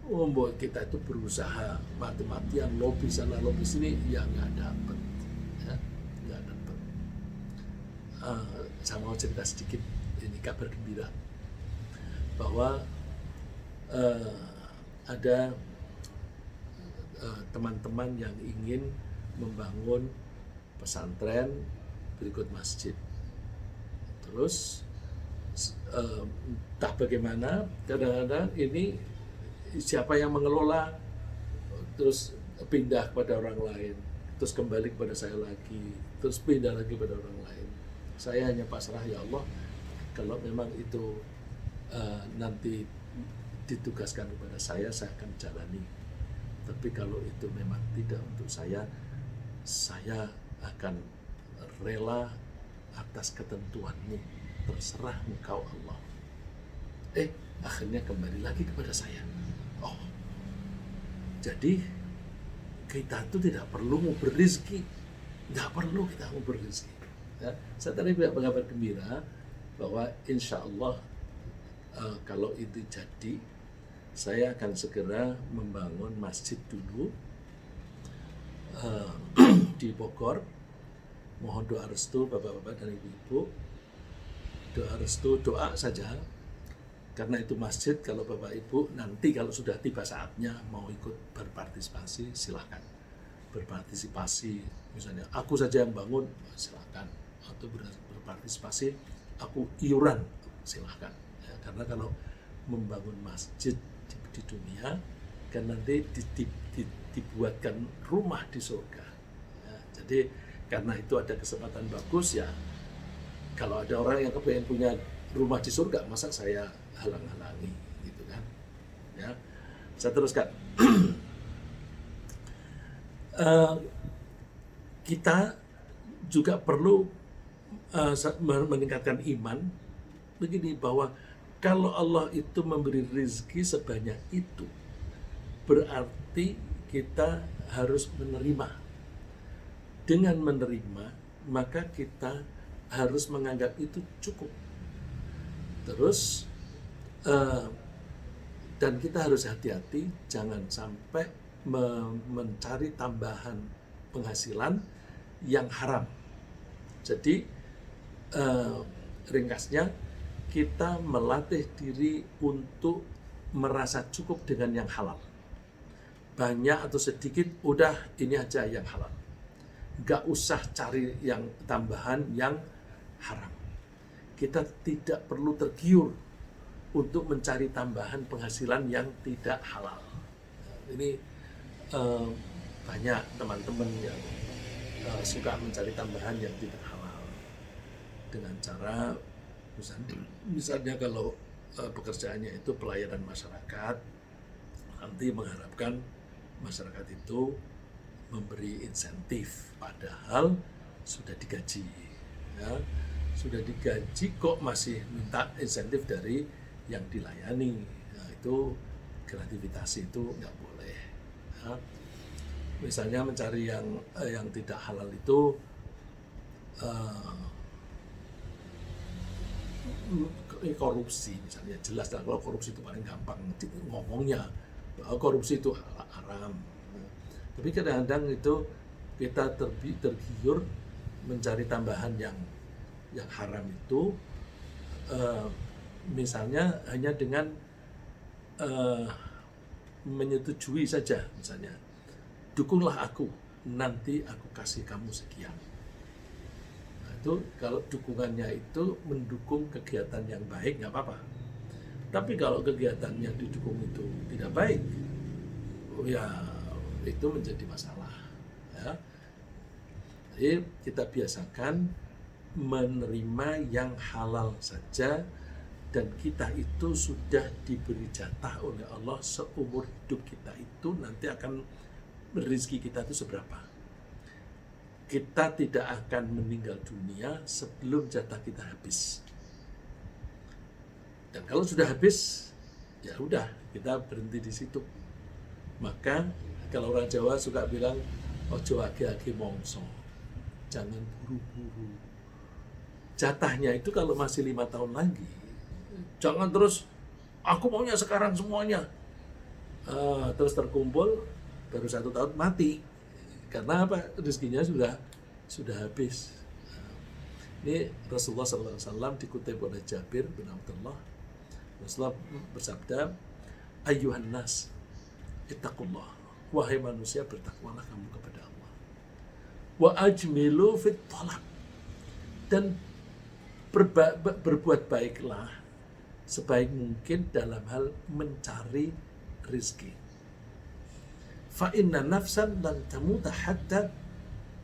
S1: membuat kita itu berusaha mati-matian, lobby sana lobby sini, ya nggak dapat. Saya mau cerita sedikit, ini kabar gembira bahwa ada teman-teman yang ingin membangun pesantren berikut masjid. Terus entah bagaimana, kadang-kadang ini siapa yang mengelola, terus pindah kepada orang lain, terus kembali kepada saya lagi, terus pindah lagi kepada orang lain. Saya hanya pasrah, ya Allah, kalau memang itu nanti ditugaskan kepada saya akan jalani. Tapi kalau itu memang tidak untuk saya akan rela atas ketentuanmu, terserah engkau Allah. Akhirnya kembali lagi kepada saya. Jadi kita itu tidak perlu mau berizki, nggak perlu kita mau berizki. Ya, saya tadi berkabar gembira bahwa insya Allah kalau itu jadi, saya akan segera membangun masjid dulu di Bogor. Mohon doa restu bapak-bapak dan ibu-ibu, doa restu, doa saja, karena itu masjid. Kalau bapak ibu nanti kalau sudah tiba saatnya mau ikut berpartisipasi, silahkan berpartisipasi. Misalnya aku saja yang bangun, silahkan, atau berpartisipasi aku iuran, silahkan ya, karena kalau membangun masjid di dunia kan nanti dibuatkan rumah di surga ya. Jadi karena itu ada kesempatan bagus ya, kalau ada orang yang kepengen punya rumah di surga, masa saya halang-halangi gitu kan. Ya, saya teruskan. Kita juga perlu meningkatkan iman begini, bahwa kalau Allah itu memberi rezeki sebanyak itu, berarti kita harus menerima. Dengan menerima, maka kita harus menganggap itu cukup. Terus dan kita harus hati-hati, jangan sampai mencari tambahan penghasilan yang haram. Jadi ringkasnya, kita melatih diri untuk merasa cukup dengan yang halal. Banyak atau sedikit, udah ini aja yang halal. Gak usah cari yang tambahan yang haram. Kita tidak perlu tergiur untuk mencari tambahan penghasilan yang tidak halal. Ini banyak teman-teman yang suka mencari tambahan yang tidak halal dengan cara misalnya kalau pekerjaannya itu pelayanan masyarakat, nanti mengharapkan masyarakat itu memberi insentif, padahal sudah digaji, ya. Sudah digaji kok masih minta insentif dari yang dilayani. Nah, itu gratifikasi itu nggak boleh, ya. Misalnya mencari yang tidak halal itu korupsi misalnya, jelas kalau korupsi itu paling gampang ngomongnya, korupsi itu haram. Tapi kadang-kadang itu kita tergiur mencari tambahan yang haram itu, misalnya hanya dengan menyetujui saja, misalnya dukunglah aku, nanti aku kasih kamu sekian. Nah, itu kalau dukungannya itu mendukung kegiatan yang baik nggak apa-apa. Tapi kalau kegiatan yang didukung itu tidak baik, ya itu menjadi masalah, ya. Jadi kita biasakan menerima yang halal saja, dan kita itu sudah diberi jatah oleh Allah seumur hidup kita itu nanti akan rezeki kita itu seberapa. Kita tidak akan meninggal dunia sebelum jatah kita habis. Dan kalau sudah habis, ya udah, kita berhenti di situ. Maka kalau orang Jawa suka bilang, ojo age-age mongso, jangan buru-buru. Jatahnya itu kalau masih 5 tahun lagi, jangan terus aku maunya sekarang semuanya, terus terkumpul baru 1 tahun mati. Karena apa? Rezekinya sudah habis. Ini Rasulullah SAW dikutip oleh Jabir bin Abdullah. Rasulullah bersabda, ayyuhan nas ittaqullah, wahai manusia bertakwalah kamu kepada Allah, wa ajmilu fit talab, dan berbuat baiklah sebaik mungkin dalam hal mencari rezeki. Fa inna nafsan lan tamuta hatta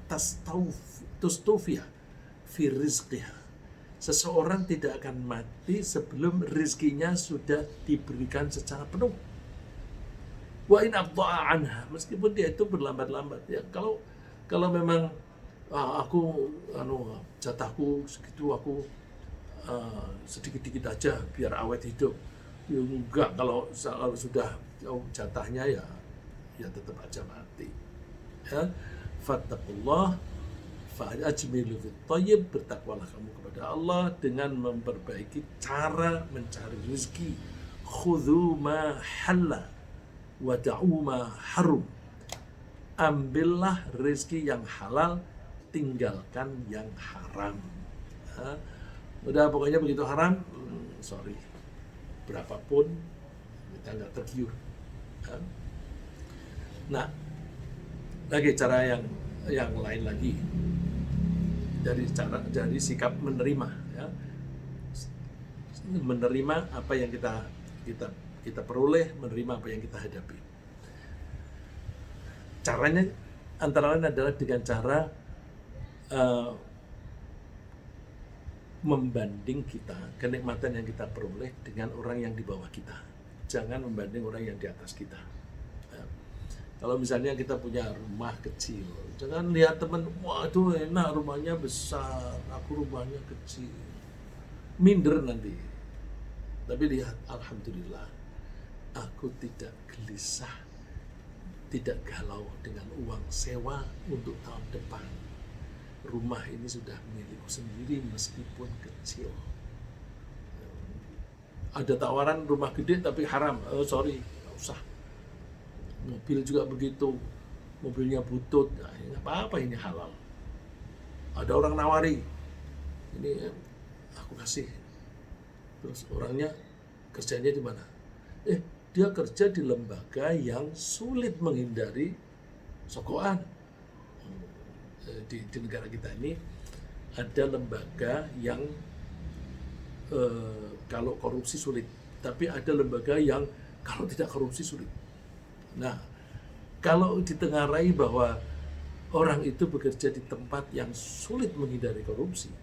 S1: tastawfiya fi rizqiha. Seseorang tidak akan mati sebelum rezekinya sudah diberikan secara penuh. Wa in abda'a anha, meskipun dia itu berlambat-lambat, ya. Kalau memang aku jatahku segitu, aku sedikit-dikit aja biar awet hidup. Ya, enggak, kalau sudah jatahnya ya tetap aja mati. Ya, fattaqullah fa'ajmilu fit thayyib, bertakwalah kamu kepada Allah dengan memperbaiki cara mencari rezeki. Khudhu ma halla wa da'u ma harum, ambillah rezeki yang halal, tinggalkan yang haram. Ya. Udah pokoknya begitu haram, sorry, berapapun kita nggak tergiur. Ya. Nah, lagi cara yang lain lagi dari sikap menerima, ya. Menerima apa yang kita peroleh, menerima apa yang kita hadapi. Caranya antara lain adalah dengan cara membanding kita, kenikmatan yang kita peroleh dengan orang yang di bawah kita. Jangan membanding orang yang di atas kita. Ya. Kalau misalnya kita punya rumah kecil, jangan lihat teman, wah itu enak rumahnya besar, aku rumahnya kecil. Minder nanti. Tapi lihat, alhamdulillah, aku tidak gelisah, tidak galau dengan uang sewa untuk tahun depan. Rumah ini sudah milikku sendiri meskipun kecil. Ada tawaran rumah gede tapi haram, sorry, nggak usah. Mobil juga begitu, mobilnya butut, nah, nggak apa-apa, ini halal. Ada orang nawari, ini aku kasih. Terus orangnya kerjanya di mana? Dia kerja di lembaga yang sulit menghindari sogokan. Di negara kita ini ada lembaga yang kalau korupsi sulit, tapi ada lembaga yang kalau tidak korupsi sulit. Nah, kalau ditengarai bahwa orang itu bekerja di tempat yang sulit menghindari korupsi,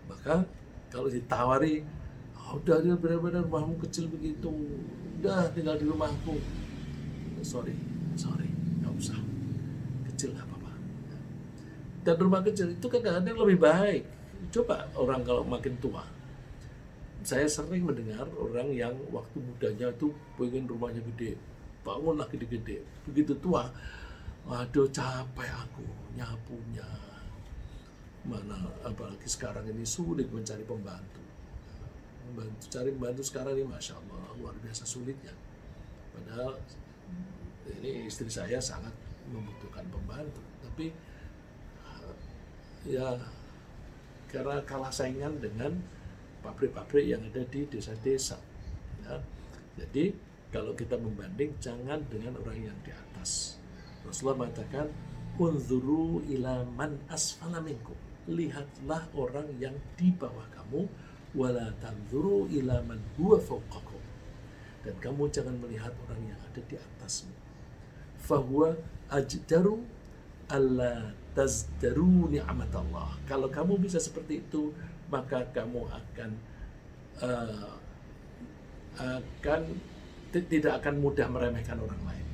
S1: maka kalau ditawari, udah dia benar-benar rumahmu kecil begitu, udah tinggal di rumahku, sorry, nggak usah, kecil nggak apa-apa. Dan rumah kecil itu kadang-kadang lebih baik. Coba orang kalau makin tua, saya sering mendengar orang yang waktu mudanya itu pengen rumahnya gede, bangunlah gede-gede, begitu tua, aduh capek aku nyapunya, mana apalagi sekarang ini sulit mencari pembantu. Cari pembantu sekarang ini Masya Allah luar biasa sulitnya. Padahal ini istri saya sangat membutuhkan pembantu, tapi ya karena kalah saingan dengan pabrik-pabrik yang ada di desa-desa. Ya. Jadi kalau kita membanding jangan dengan orang yang di atas. Rasulullah mengatakan, unzuru ila man asfala minkum. Lihatlah orang yang di bawah kamu, wala tanzuru ila man huwa fawqakum. Dan kamu jangan melihat orang yang ada di atasmu. Fahuwa ajdaru alla tazdaru ni'mat Allah. Kalau kamu bisa seperti itu, maka kamu akan tidak akan mudah meremehkan orang lain,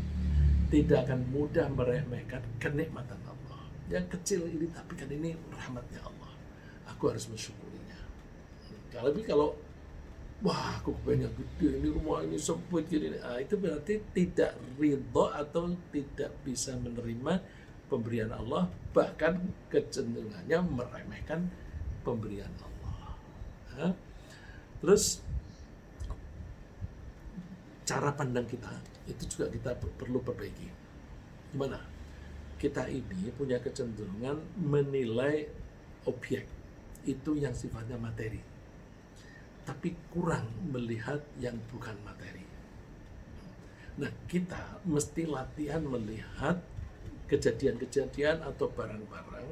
S1: tidak akan mudah meremehkan kenikmatan Allah. Yang kecil ini, tapi kan ini rahmatnya Allah, aku harus mensyukurinya. Kalau wah aku pengen gede, ini rumah ini sempit gini, itu berarti tidak ridho atau tidak bisa menerima pemberian Allah, bahkan kecenderungannya meremehkan pemberian Allah. Terus cara pandang kita itu juga kita perlu perbaiki. Gimana? Kita ini punya kecenderungan menilai objek itu yang sifatnya materi, tapi kurang melihat yang bukan materi. Nah, kita mesti latihan melihat kejadian-kejadian atau barang-barang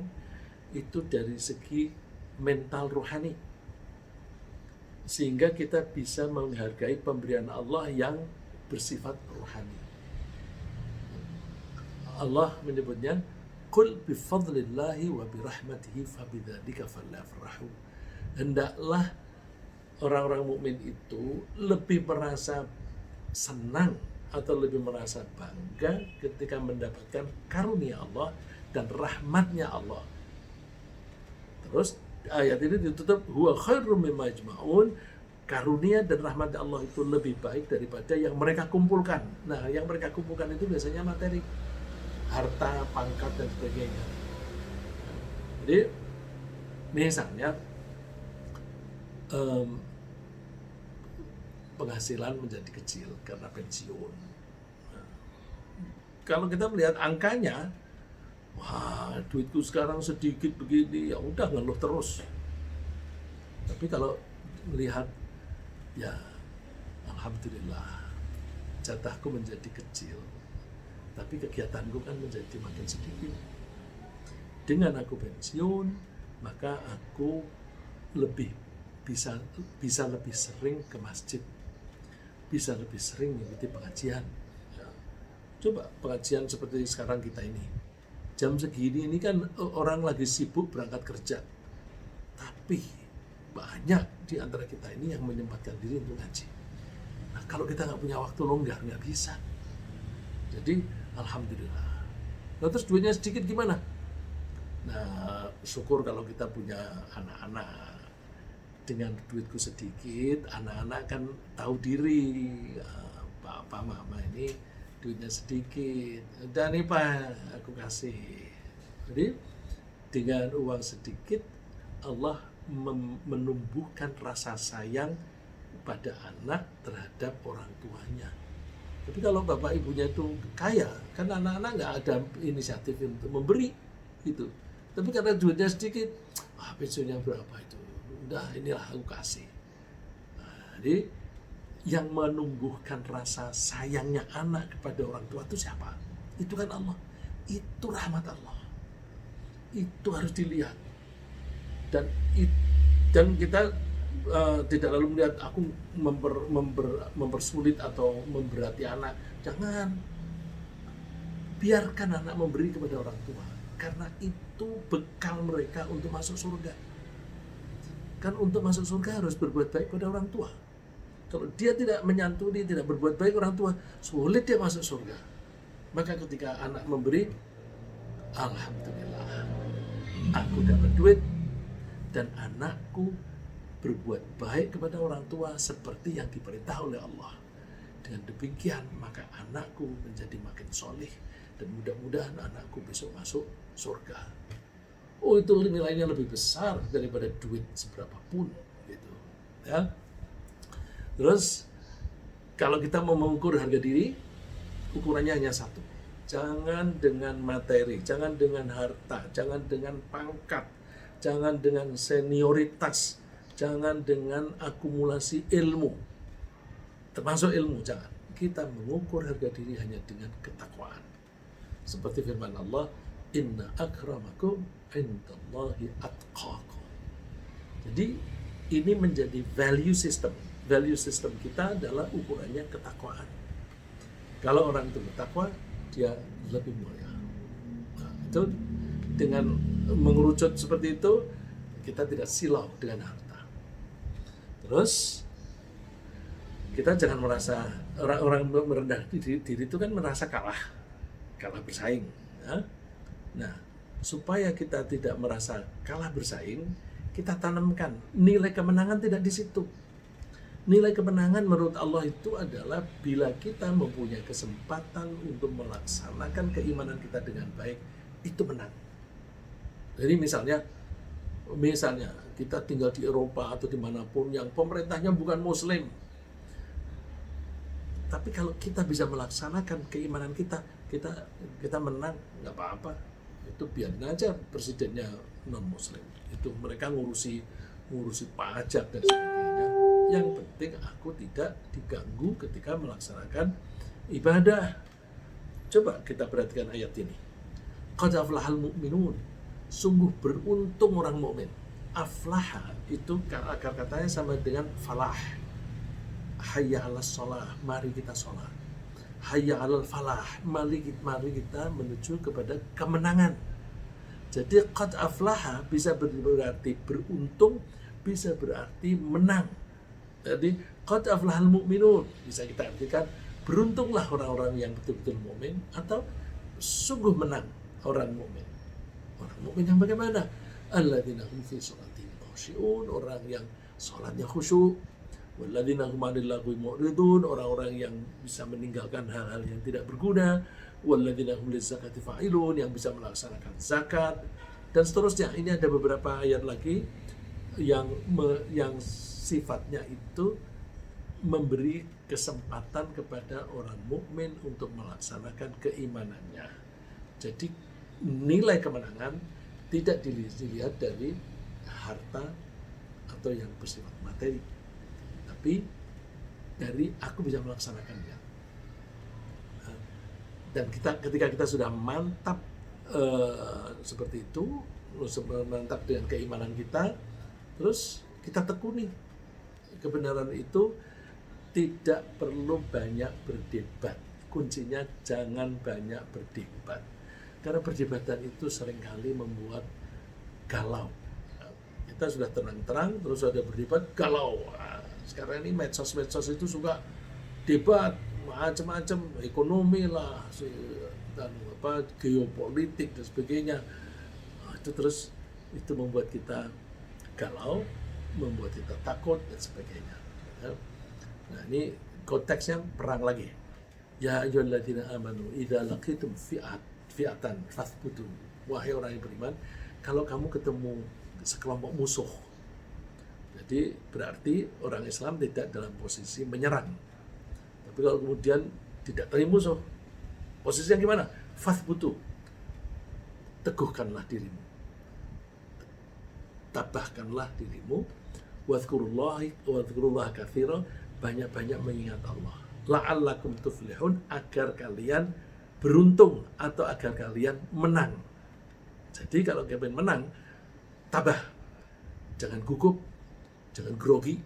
S1: itu dari segi mental rohani, sehingga kita bisa menghargai pemberian Allah yang bersifat rohani. Allah menyebutnya, qul bifadlillahi wa birahmatihi fabidzalika falyafrahu. Hendaklah orang-orang mukmin itu lebih merasa senang atau lebih merasa bangga ketika mendapatkan karunia Allah dan rahmatnya Allah. Terus ayat ini ditutup, huwa khairum mimma yajma'un. Karunia dan rahmatnya Allah itu lebih baik daripada yang mereka kumpulkan. Nah, yang mereka kumpulkan itu biasanya materi, harta, pangkat, dan sebagainya. Jadi misalnya penghasilan menjadi kecil karena pensiun. Nah, kalau kita melihat angkanya, wah duitku sekarang sedikit begini, ya udah ngeluh terus. Tapi kalau melihat, ya alhamdulillah jatahku menjadi kecil, tapi kegiatanku kan menjadi makin sedikit. Dengan aku pensiun, maka aku bisa lebih sering ke masjid, bisa lebih sering mengikuti pengajian. Ya. Coba pengajian seperti sekarang kita ini, jam segini ini kan orang lagi sibuk berangkat kerja, tapi banyak di antara kita ini yang menyempatkan diri untuk ngaji. Nah, kalau kita nggak punya waktu longgar, nggak bisa. Jadi, alhamdulillah. Nah, terus duitnya sedikit gimana? Nah, syukur kalau kita punya anak-anak. Dengan duitku sedikit, anak-anak kan tahu diri. Papa, mama ini duitnya sedikit. Udah nih Pak, aku kasih. Jadi, dengan uang sedikit, Allah menumbuhkan rasa sayang pada anak terhadap orang tuanya. Tapi kalau bapak ibunya itu kaya, kan anak-anak nggak ada inisiatif untuk memberi gitu. Tapi karena duitnya sedikit, pensiunnya berapa itu? Udah inilah aku kasih. Nah, jadi yang menumbuhkan rasa sayangnya anak kepada orang tua itu siapa? Itu kan Allah. Itu rahmat Allah. Itu harus dilihat. Dan kita tidak lalu melihat aku mempersulit atau memberati anak. Jangan. Biarkan anak memberi kepada orang tua. Karena itu bekal mereka untuk masuk surga. Kan untuk masuk surga harus berbuat baik pada orang tua. Kalau dia tidak menyantuni, tidak berbuat baik orang tua, sulit dia masuk surga. Maka ketika anak memberi, alhamdulillah, aku dapat duit dan anakku berbuat baik kepada orang tua seperti yang diperintah oleh Allah. Dengan demikian maka anakku menjadi makin soleh dan mudah-mudahan anakku besok masuk surga. Oh, itu nilainya lebih besar daripada duit seberapa pun gitu. Ya. Terus kalau kita mau mengukur harga diri, ukurannya hanya satu. Jangan dengan materi, jangan dengan harta, jangan dengan pangkat, jangan dengan senioritas, jangan dengan akumulasi ilmu. Termasuk ilmu, jangan. Kita mengukur harga diri hanya dengan ketakwaan. Seperti firman Allah, inna akramakum indallahi atqakum. Jadi ini menjadi value system. Value system kita adalah ukurannya ketakwaan. Kalau orang itu bertakwa, dia lebih mulia. Nah, itu dengan mengerucut seperti itu, kita tidak silau dengan harta. Terus kita jangan merasa orang merendah diri itu kan merasa kalah bersaing. Ya? Nah, supaya kita tidak merasa kalah bersaing, kita tanamkan nilai kemenangan tidak di situ. Nilai kemenangan menurut Allah itu adalah bila kita mempunyai kesempatan untuk melaksanakan keimanan kita dengan baik, itu menang. Jadi misalnya kita tinggal di Eropa atau dimanapun yang pemerintahnya bukan Muslim, tapi kalau kita bisa melaksanakan keimanan kita menang, nggak apa-apa. Itu biarin aja presidennya non Muslim. Itu mereka ngurusi pajak dan sebagainya. Yang penting aku tidak diganggu ketika melaksanakan ibadah. Coba kita perhatikan ayat ini. Qad aflahal mu'minun. Sungguh beruntung orang mukmin. Aflaha itu akar katanya sama dengan falah. Hayya 'alas shalah, mari kita sholat. Hayya 'alal falah, mari kita menuju kepada kemenangan. Jadi qad aflaha bisa berarti beruntung, bisa berarti menang. Jadi qad aflahal mu'minun bisa kita artikan beruntunglah orang-orang yang betul-betul mukmin atau sungguh menang orang mukmin. Orang mukmin yang bagaimana? Alladzina hum fi sholatihim khashi'un, orang yang salatnya khusyuk. Walladzina hum 'anil lagwi mu'ridun, orang-orang yang bisa meninggalkan hal-hal yang tidak berguna. Walladzina hum lizakati fa'ilun, yang bisa melaksanakan zakat dan seterusnya. Ini ada beberapa ayat lagi yang sifatnya itu memberi kesempatan kepada orang mukmin untuk melaksanakan keimanannya. Jadi nilai kemenangan tidak dilihat dari harta atau yang bersifat materi, tapi dari aku bisa melaksanakannya. Dan ketika kita sudah mantap seperti itu, mantap dengan keimanan kita, terus kita tekuni kebenaran itu, tidak perlu banyak berdebat. Kuncinya jangan banyak berdebat. Karena perdebatan itu seringkali membuat galau. kita sudah tenang-tenang, terus ada berdebat, galau. Nah, sekarang ini medsos-medsos itu suka debat macam-macam, ekonomi lah, dan geopolitik dan sebagainya. Nah, itu terus itu membuat kita galau, membuat kita takut dan sebagainya. Ya. Nah, ini konteksnya perang lagi. Ya ayyuhalladzina amanu idza laqitum fi'atan fathbutu. Wahai orang yang beriman, kalau kamu ketemu sekelompok musuh. Jadi berarti orang Islam tidak dalam posisi menyerang. Tapi kalau kemudian tidak terima musuh, posisinya gimana? Fathbutu. Teguhkanlah dirimu. Tabahkanlah dirimu. Wadhkurullaha katsira, banyak-banyak mengingat Allah. La'allakum tuflihun, agar kalian beruntung atau agar kalian menang. Jadi kalau kalian menang, tabah, jangan gugup, jangan grogi,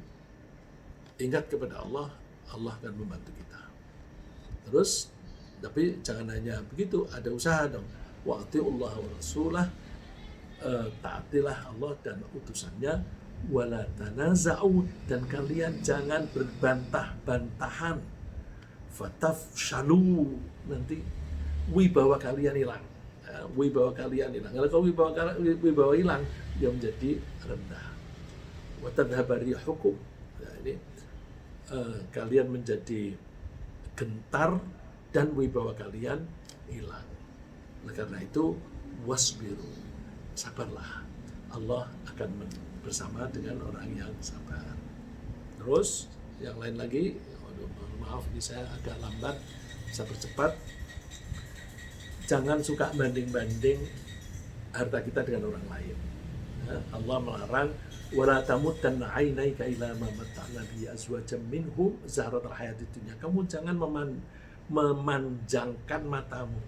S1: ingat kepada Allah, Allah akan membantu kita. Terus, tapi jangan hanya begitu, ada usaha dong. Wa'ati'ullaha wa rasulah, taatilah Allah dan utusannya, wala tanaza'u, dan kalian jangan berbantah-bantahan, fatafshalu, nanti wibawa kalian hilang. Wibawa kalian hilang. Kalau wibawa hilang, dia menjadi rendah. Wa tadhhabu rihukum. Nah, ini kalian menjadi gentar dan wibawa kalian hilang. Oleh karena itu, wasbiru, sabarlah. Allah akan bersama dengan orang yang sabar. Terus yang lain lagi, maaf ini saya agak lambat, bisa percepat. Jangan suka banding-banding harta kita dengan orang lain. Allah melarang wala tamutanna 'ainaika ila ma matta'na bi azwajam minhum zahratal hayatid dunya. Kamu jangan memanjangkan matamu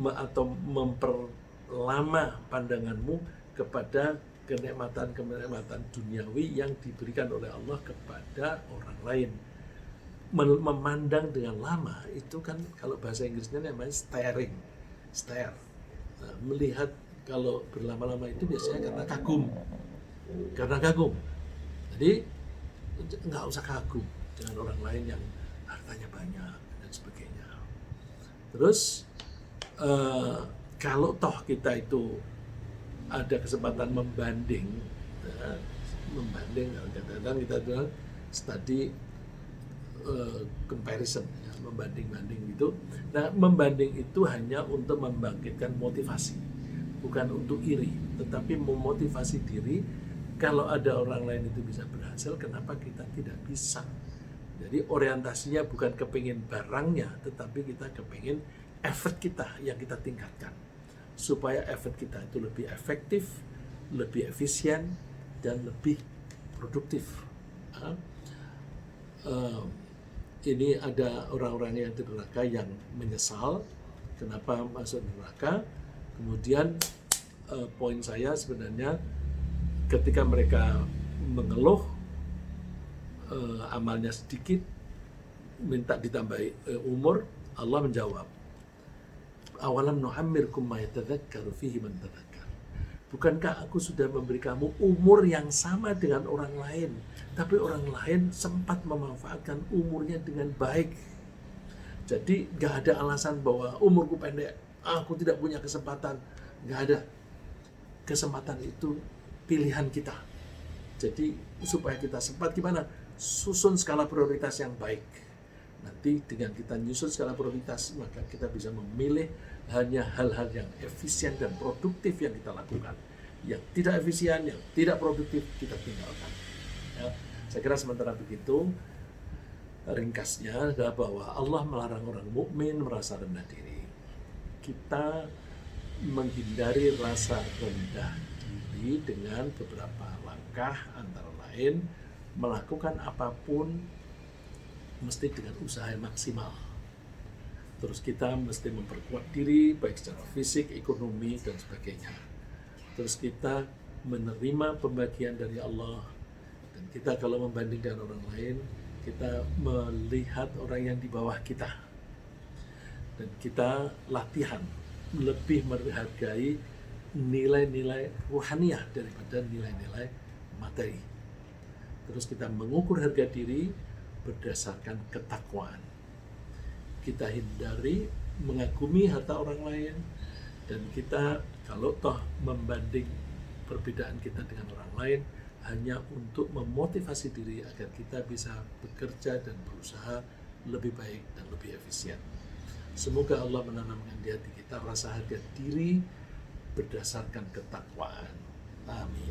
S1: atau memperlama pandanganmu kepada kenikmatan-kenikmatan duniawi yang diberikan oleh Allah kepada orang lain. Memandang dengan lama itu kan kalau bahasa Inggrisnya namanya stare. Nah, melihat kalau berlama-lama itu biasanya karena kagum. Jadi nggak usah kagum dengan orang lain yang hartanya banyak dan sebagainya. Terus kalau toh kita itu ada kesempatan membanding, kadang-kadang kita bilang study comparison, ya, membanding-banding gitu. Nah, membanding itu hanya untuk membangkitkan motivasi, bukan untuk iri, tetapi memotivasi diri. Kalau ada orang lain itu bisa berhasil, kenapa kita tidak bisa? Jadi orientasinya bukan kepingin barangnya, tetapi kita kepingin effort kita yang kita tingkatkan, supaya effort kita itu lebih efektif, lebih efisien, dan lebih produktif. Ini ada orang-orang yang di neraka yang menyesal kenapa masuk neraka. Kemudian poin saya sebenarnya ketika mereka mengeluh amalnya sedikit, minta ditambahi umur, Allah menjawab, awalam nu'ammirkum ma yatadzakkaru fihi man tadzakkar. Bukankah aku sudah memberi kamu umur yang sama dengan orang lain, tapi orang lain sempat memanfaatkan umurnya dengan baik. Jadi gak ada alasan bahwa umurku pendek, aku tidak punya kesempatan. Gak ada. Kesempatan itu pilihan kita. Jadi supaya kita sempat gimana? Susun skala prioritas yang baik. Nanti dengan kita nyusun skala prioritas, maka kita bisa memilih hanya hal-hal yang efisien dan produktif yang kita lakukan. Yang tidak efisien, yang tidak produktif, kita tinggalkan. Ya, saya kira sementara begitu, ringkasnya adalah bahwa Allah melarang orang mukmin merasa rendah diri. Kita menghindari rasa rendah diri dengan beberapa langkah, antara lain melakukan apapun mesti dengan usaha yang maksimal. Terus kita mesti memperkuat diri baik secara fisik, ekonomi, dan sebagainya. Terus kita menerima pembagian dari Allah. Dan kita kalau membanding dengan orang lain, kita melihat orang yang di bawah kita. Dan kita latihan lebih menghargai nilai-nilai ruhaniah daripada nilai-nilai materi. Terus kita mengukur harga diri berdasarkan ketakwaan. Kita hindari mengagumi harta orang lain, dan kita kalau toh membanding perbedaan kita dengan orang lain hanya untuk memotivasi diri agar kita bisa bekerja dan berusaha lebih baik dan lebih efisien. Semoga Allah menanamkan di hati kita rasa harga diri berdasarkan ketakwaan. Amin.